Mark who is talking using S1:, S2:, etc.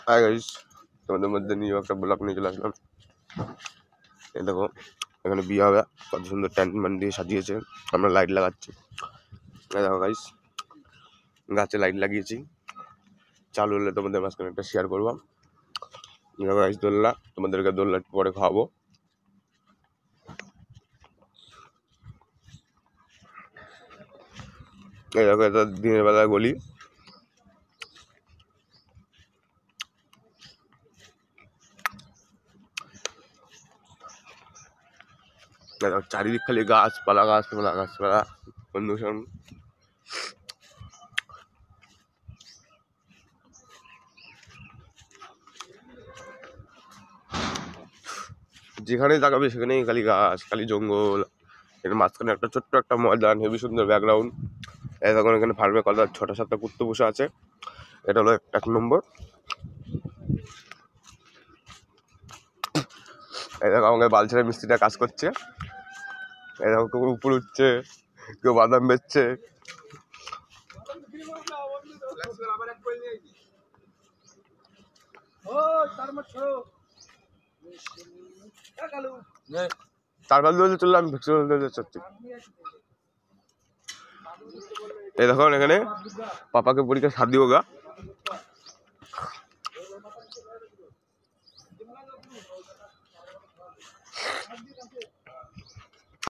S1: Hi guys, তোমাদের মধ্যে নিয়ে একটা ব্লগ নিয়ে চলে আসলাম। এই দেখো, এখানে বিয়ে হবে, কত সুন্দর টেন্ট ম্যান্ট দিয়ে সাজিয়েছে। আমরা লাইট লাগাচ্ছি। এই দেখো গাইস, গাছে লাইট লাগিয়েছি। চালু হলে তোমাদের মাঝখানে একটা শেয়ার করবো। দেখো গাইস, দোলনা, তোমাদেরকে দোলনা পরে খাওয়াবো। এই দেখো, এটা দিনের বেলা গলি। চারিদিক খালি গাছপালা গাছপালা গাছপালা পলিউশন। যেখানেই তাকাবে সেখানেই খালি গাছ, খালি জঙ্গল। এর মাঝখানে একটা ছোট্ট একটা ময়দান, হেবি সুন্দর ব্যাকগ্রাউন্ড। এই দেখুন, এখানে ফার্মে কত 6টা 7টা কুত্তো বসে আছে। এটা হলো 1 নম্বর। এই দেখো, আমাকে বালছেড়ে মিস্ত্রিটা কাজ করছে। এই দেখো, কেউ উপর উঠছে, কেউ বাদাম বেচছে। তারপর দিয়ে চললাম ভ্যাকসিন। এই দেখো, এখানে পাপাকে পরীক্ষা শাদি হোগা।